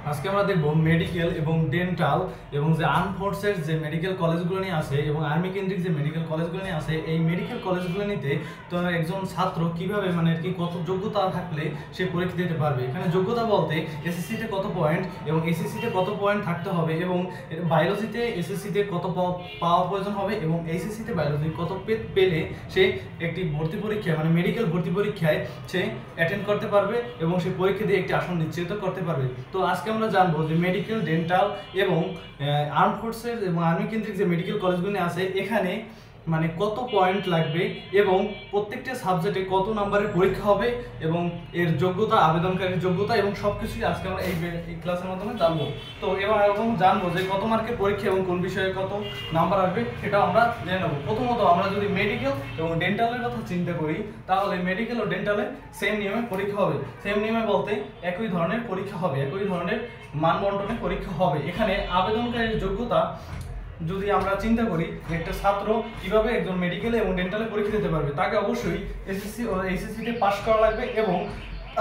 আজকে আমরা দেখব মেডিকেল এবং ডেন্টাল এবং যে আর্ম ফোর্সের যে মেডিকেল কলেজগুলো নিয়ে আছে এবং আর্মি কেন্দ্রিক যে মেডিকেল কলেজগুলো নিয়ে আছে, এই মেডিকেল কলেজগুলো নিতে তো একজন ছাত্র কিভাবে মানে কি কত যোগ্যতা থাকলে সে পরীক্ষা দিতে পারবে। এখানে যোগ্যতা বলতে এসএসসিতে কত পয়েন্ট এবং এসএসসিতে কত পয়েন্ট থাকতে হবে এবং বায়োলজিতে এসএসসিতে কত পাওয়া প্রয়োজন হবে এবং এইচএসসিতে বায়োলজি কত পেলে সে একটি ভর্তি পরীক্ষা মানে মেডিকেল ভর্তি পরীক্ষায় সে অ্যাটেন্ড করতে পারবে এবং সে পরীক্ষা দিয়ে একটি আসন নিশ্চিত করতে পারবে। তো আজকে আমরা জানবো যে মেডিকেল, ডেন্টাল এবং আর্ম ফোর্সের এবং আর্মি কেন্দ্রিক যে মেডিকেল কলেজগুলো আছে এখানে মানে কত পয়েন্ট লাগবে এবং প্রত্যেকটা সাবজেক্টে কত নাম্বারের পরীক্ষা হবে এবং এর যোগ্যতা, আবেদনকারীর যোগ্যতা এবং সবকিছুই আজকে আমরা এই ক্লাসের মাধ্যমে জানবো। তো এবার এবং জানবো যে কত মার্কের পরীক্ষা এবং কোন বিষয়ে কত নাম্বার আসবে সেটাও আমরা জেনে নেবো। প্রথমত আমরা যদি মেডিকেল এবং ডেন্টালের কথা চিন্তা করি তাহলে মেডিকেল ও ডেন্টালে সেম নিয়মে পরীক্ষা হবে। সেম নিয়মে বলতে একই ধরনের পরীক্ষা হবে, একই ধরনের মানবন্টনে পরীক্ষা হবে। এখানে আবেদনকারীর যোগ্যতা যদি আমরা চিন্তা করি একটা ছাত্র কিভাবে একজন মেডিকেলে এবং ডেন্টালে পরীক্ষা দিতে পারবে, তাকে অবশ্যই এসএসসি ও এইচএসসিতে পাস করা লাগবে এবং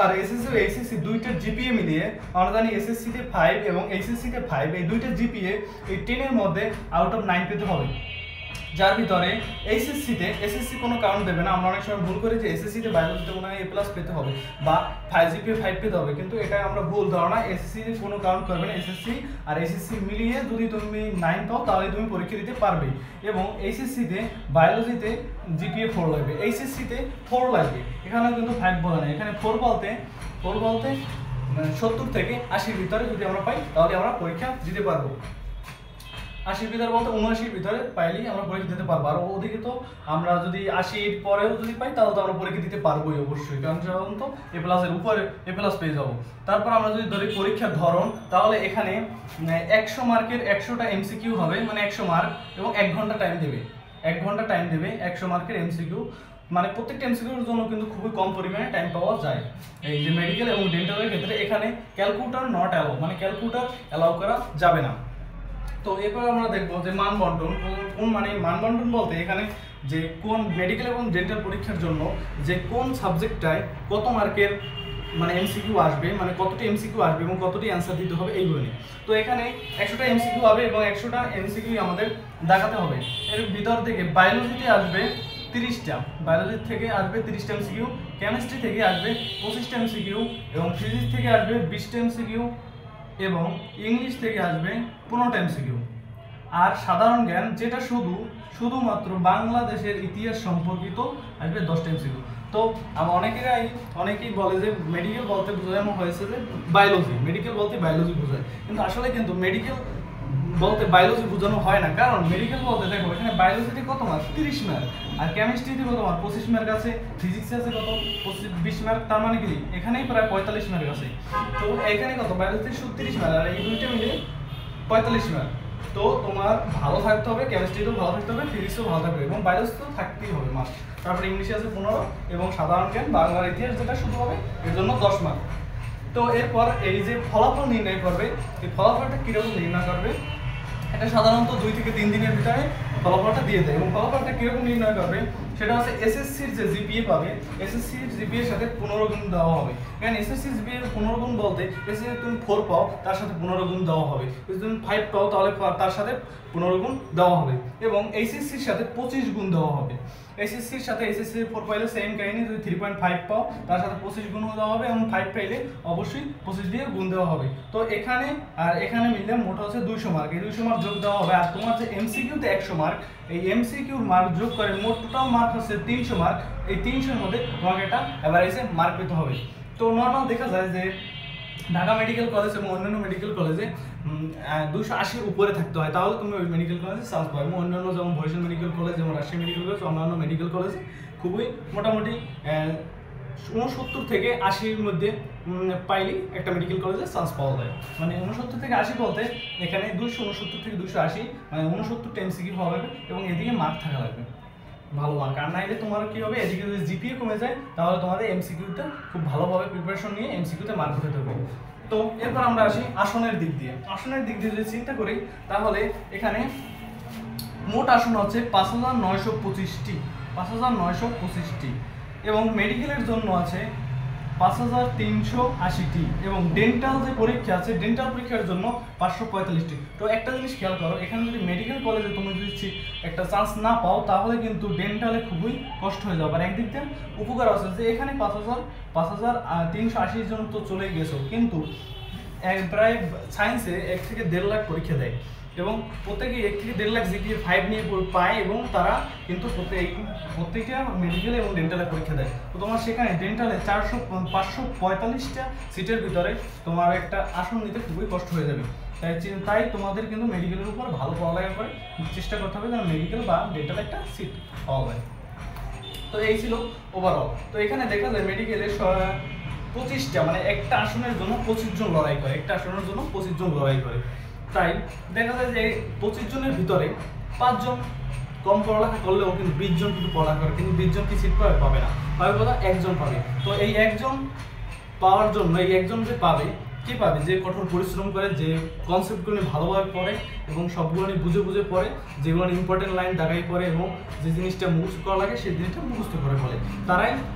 আর এসএসসি ও এইচএসসি দুইটার জিপিএ মিলিয়ে আমরা জানি এসএসসিতে 5 এবং এইচএসসিতে 5, এই দুইটার জিপিএ এই 10-এর মধ্যে আউট অফ 9 পেতে হবে। যার ভিতরে এইচএসসিতে এসএসসি কোনো কাউন্ট দেবে না। আমরা অনেক সময় ভুল করি যে এসএসসিতে বায়োলজিতে মনে হয় A+ পেতে হবে বা 5 জিপিএ 5 পেতে হবে, কিন্তু এটা আমরা ভুল ধারণা। এসএসসি কোনো কাউন্ট করবে না। এসএসসি আর এইচএসসি মিলিয়ে যদি তুমি 9 পাও তাহলে তুমি পরীক্ষা দিতে পারবে। এবং এইচএসসিতে বায়োলজিতে জিপিএ 4 লাগবে, এইচএসসিতে 4 লাগবে। এখানে কিন্তু 5 বলে না, এখানে 4 বলতে 70 থেকে 80-র ভিতরে যদি আমরা পাই তাহলে আমরা পরীক্ষা দিতে পারবো। 80-র ভিতরে বলতে 79-র ভিতরে পাইলেই আমরা পরীক্ষা দিতে পারবো। আর ওদিকে তো আমরা যদি 80-র পরেও যদি পাই তাহলে তো আমরা পরীক্ষা দিতে পারবোই অবশ্যই, কারণ সাধারণত A+-এর উপরে A+ পেয়ে যাবো। তারপর আমরা যদি ধরি পরীক্ষার ধরন, তাহলে এখানে 100 মার্কের 100টা এমসিকিউ হবে, মানে 100 মার্ক এবং 1 ঘন্টা টাইম দেবে। 1 ঘন্টা টাইম দেবে 100 মার্কের এমসিকিউ, মানে প্রত্যেকটা এমসিকিউর জন্য কিন্তু খুবই কম পরিমাণে টাইম পাওয়া যায়। এই যে মেডিকেল এবং ডেন্টালের ক্ষেত্রে এখানে ক্যালকুলেটর নট অ্যালাউ, মানে ক্যালকুলেটর অ্যালাউ করা যাবে না। তো এরপর আমরা দেখবো যে মানবন্টন কোন, মানে মানবন্টন বলতে এখানে যে কোন মেডিকেল এবং ডেন্টাল পরীক্ষার জন্য যে কোন সাবজেক্টটায় কত মার্কের মানে এমসিকিউ আসবে, মানে কতটি এমসিকিউ আসবে এবং কতটি অ্যান্সার দিতে হবে এইগুলো নিয়ে। তো এখানে 100টা এমসিকিউ হবে এবং 100টা এমসিকিউ আমাদের দেখাতে হবে। এর ভিতর থেকে বায়োলজিতে আসবে 30টা, বায়োলজি থেকে আসবে 30টা এমসিকিউ, কেমিস্ট্রি থেকে আসবে 25টা এমসিকিউ এবং ফিজিক্স থেকে আসবে 20টা এমসিকিউ এবং ইংলিশ থেকে আসবে 15টা এমসিকিউ। আর সাধারণ জ্ঞান যেটা শুধুমাত্র বাংলাদেশের ইতিহাস সম্পর্কিত আসবে 10টা এমসিকিউ। তো অনেকেই বলে যে মেডিকেল বলতে বোঝানো হয়েছে যে বায়োলজি, মেডিকেল বলতে বায়োলজি বোঝায়, কিন্তু আসলে কিন্তু মেডিকেল বলতে বায়োলজি বোঝানো হয় না। কারণ মেডিকেল বলতে দেখো এখানে বায়োলজিতে কত মার্ক, 30 মার্ক, আর কেমিস্ট্রিতে কত মার্ক, 25 মার্ক আছে, ফিজিক্সে আছে কত 20 মার্ক, তার মানে কি এখানেই প্রায় 45 মার্ক আছে। তো এখানে কত বায়োলজিতে 30 মার্ক আর এই দুইটা মিলে 45 মার্ক। তো তোমার ভালো থাকতে হবে, কেমিস্ট্রিতেও ভালো থাকতে হবে, ফিজিক্সও ভালো থাকবে এবং বায়োলজিতেও থাকতেই হবে মার্ক। তারপরে ইংলিশে আছে 15 এবং সাধারণ জ্ঞান বাংলার ইতিহাস যেটা শুধু হবে এর জন্য 10 মার্ক। তো এরপর এই যে ফলাফল নির্ণয় করবে, এই ফলাফলটা কীরকম নির্ণয় করবে, এটা সাধারণত 2 থেকে 3 দিনের ভিতরে ফলাফলটা দিয়ে দেয়। এবং ফলাফলটা কীরকম নির্ণয় করবে সেটা হচ্ছে এসএসসির যে জিপিএ পাবে, এসএসসির জিপিএর সাথে 15 গুণ দেওয়া হবে। কারণ এসএসসির জিপিএ 15 গুণ বলতে এসএসসি তুমি 4 পাও তার সাথে 15 গুণ দেওয়া হবে, যদি তুমি 5 পাও তাহলে তার সাথে 15 গুণ দেওয়া হবে এবং এইচএসসির সাথে 25 গুণ দেওয়া হবে। এসএসসির সাথে এসএসসি 4 পাইলে সেম কাহিনী, যদি 3.5 পাও তার সাথে 25 গুণ দেওয়া হবে এবং 5 পাইলে অবশ্যই 25 দিয়ে গুণ দেওয়া হবে। তো এখানে আর এখানে মিললে মোট হচ্ছে 200 মার্ক, এই 200 মার্ক যোগ দেওয়া হবে। আর তোমার যে এমসিকিউতে 100 মার্ক, এই এমসিকিউর মার্ক যোগ করে মোট টোটাল মার্ক হচ্ছে 300 মার্ক। এই 300-এর মধ্যে তোমাকে একটা এভারেজে মার্ক পেতে হবে। তো নর্মাল দেখা যায় যে ঢাকা মেডিকেল কলেজ এবং অন্যান্য মেডিকেল কলেজে 280-র উপরে থাকতে হয়, তাহলে তুমি ওই মেডিকেল কলেজে চান্স পাবে। এবং অন্যান্য যেমন বরিশাল মেডিকেল কলেজ, যেমন রাজশাহী মেডিকেল কলেজ, অন্যান্য মেডিকেল কলেজে খুবই মোটামুটি 69 থেকে 80-র মধ্যে পাইলেই একটা মেডিকেল কলেজে চান্স পাওয়া যায়। মানে 69 থেকে 80 বলতে এখানে 269 থেকে 280, মানে 69টা এমসিকিউ হওয়া লাগবে এবং এদিকে মার্ক থাকা লাগবে, ভালো মার্ক। আর নাইলে তোমার কি হবে, এদিকে যদি জিপিএ কমে যায় তাহলে তোমাদের এমসিকিউতে খুব ভালোভাবে প্রিপারেশন নিয়ে এমসিকিউতে মার্ক উঠাতে হবে। তো এরপর আমরা আসি আসনের দিক দিয়ে। আসনের দিক দিয়ে যদি চিন্তা করি তাহলে এখানে মোট আসন হচ্ছে 5925টি, 5925টি এবং মেডিকেলের জন্য আছে 5380টি এবং ডেন্টাল যে পরীক্ষা আছে ডেন্টাল পরীক্ষার জন্য 545টি। তো একটা জিনিস খেয়াল করো, এখানে যদি মেডিকেল কলেজে তুমি যদি একটা চান্স না পাও তাহলে কিন্তু ডেন্টালে খুবই কষ্ট হয়ে যাবে। আর একদিক দিয়ে উপকার আছে যে এখানে 5380 জন তো চলে গেছো, কিন্তু প্রায় সায়েন্সে 1 থেকে 1.5 লাখ পরীক্ষা দেয় এবং প্রত্যেকে 1 থেকে 1.5 লাখ জিপিএ 5 নিয়ে পায় এবং তারা কিন্তু প্রত্যেকটা মেডিকেল এবং ডেন্টালে পরীক্ষা দেয়। তো তোমার সেখানে ডেন্টালে 545টা সিটের ভিতরে তোমার একটা আসন নিতে খুবই কষ্ট হয়ে যাবে। তাই তোমাদের কিন্তু মেডিকেলের উপর ভালো পড়ালেখা করে চেষ্টা করতে হবে যেন মেডিকেল বা ডেন্টালে একটা সিট পাওয়া যায়। তো এই ছিল ওভারঅল। তো এখানে দেখা যায় মেডিকেলে 25টা মানে একটা আসনের জন্য 25 জন লড়াই করে, একটা আসনের জন্য 25 জন লড়াই করে। তাই দেখা যায় যে 25 জনের ভিতরে 5 জন কম পড়ালেখা করলেও কিন্তু 20 জন কিন্তু পড়ালেখা করে, কিন্তু 20 জন কি সিট পাবে না, পাবে কথা একজন পাবে। তো এই একজন পাওয়ার জন্য এই একজন যে পাবে, কি পাবে, যে কঠোর পরিশ্রম করে, যে কনসেপ্টগুলো ভালোভাবে পড়ে এবং সবগুলো বুঝে বুঝে পড়ে, যেগুলো ইম্পর্টেন্ট লাইন দাগাই পড়ে এবং যে জিনিসটা মুখস্থ করা লাগে সেই জিনিসটা মুখস্থ করে বলে,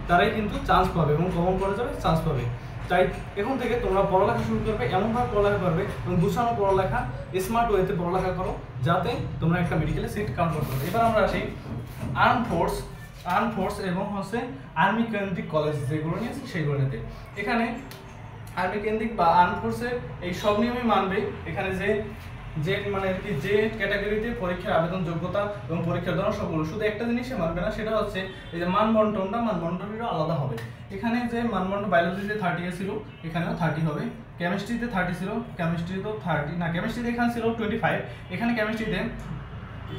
তারাই কিন্তু চান্স পাবে এবং কমন করে যাবে, চান্স পাবে। তাই এখন থেকে তোমরা পড়ালেখা শুরু করবে, এমনভাবে পড়ালেখা করবে এবং গুছানো পড়ালেখা, স্মার্ট ওয়েতে পড়ালেখা করো যাতে তোমরা একটা মেডিকেলে সিট কাউন্ট করতে পারো। এবার আমরা আসি আর্ম ফোর্স এবং আর্মি কেন্দ্রিক কলেজ যেগুলো নিয়েছে সেইগুলো নিতে। এখানে আর্মি কেন্দ্রিক বা আর্ম ফোর্সের এই সব নিয়মই মানবে। এখানে যে মানে কি যে ক্যাটাগরিতে পরীক্ষার আবেদন যোগ্যতা এবং পরীক্ষার ধরন সবগুলো, শুধু একটা জিনিসই মানবে না, সেটা হচ্ছে এই যে মানবন্টনটা আলাদা হবে। এখানে যে মানবন্টন বায়োলজিতে 30 ছিল, এখানেও 30 হবে। কেমিস্ট্রিতে 30 ছিল, কেমিস্ট্রিতেও 30 না, কেমিস্ট্রিতে এখানে ছিল 25, এখানে কেমিস্ট্রিতে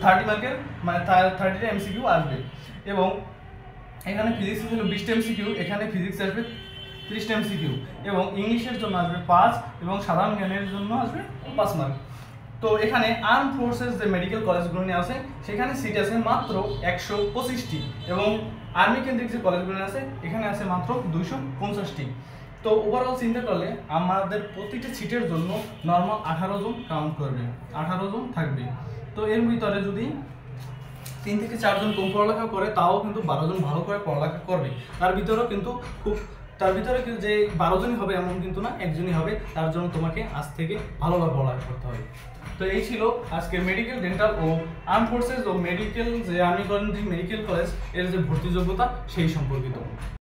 30 মার্কের মানে 30টা এমসিকিউ আসবে। এবং এখানে ফিজিক্সে ছিল 20টা এমসিকিউ, এখানে ফিজিক্স আসবে 30টা এমসিকিউ এবং ইংলিশের জন্য আসবে 5 এবং সাধারণ জ্ঞানের জন্য আসবে 5 মার্ক। তো এখানে আর্ম ফোর্সেস যে মেডিকেল কলেজগুলো নিয়ে আছে সেখানে সিট আছে মাত্র 125টি এবং আর্মি কেন্দ্রিক যে কলেজগুলো আছে এখানে আছে মাত্র 250টি। তো ওভারঅল চিন্তা করলে আমাদের প্রতিটি সিটের জন্য নর্মাল 18 জন কাউন্ট করবে, 18 জন থাকবে। তো এর ভিতরে যদি 3 থেকে 4 জন কম পড়ালেখা করে তাও কিন্তু 12 জন ভালো করে পড়ালেখা করবে। তার ভিতরে কিন্তু যে 12 জনই হবে এমন কিন্তু না, একজনই হবে। তার জন্য তোমাকে আজ থেকে ভালোভাবে পড়ালেখা করতে হবে। তো এই ছিল আজকে মেডিকেল, ডেন্টাল ও আর্ম ফোর্সেস ও মেডিকেল যে আর্মি কেন্দ্রিক মেডিকেল কলেজ এর যে ভর্তি যোগ্যতা সেই সম্পর্কিত।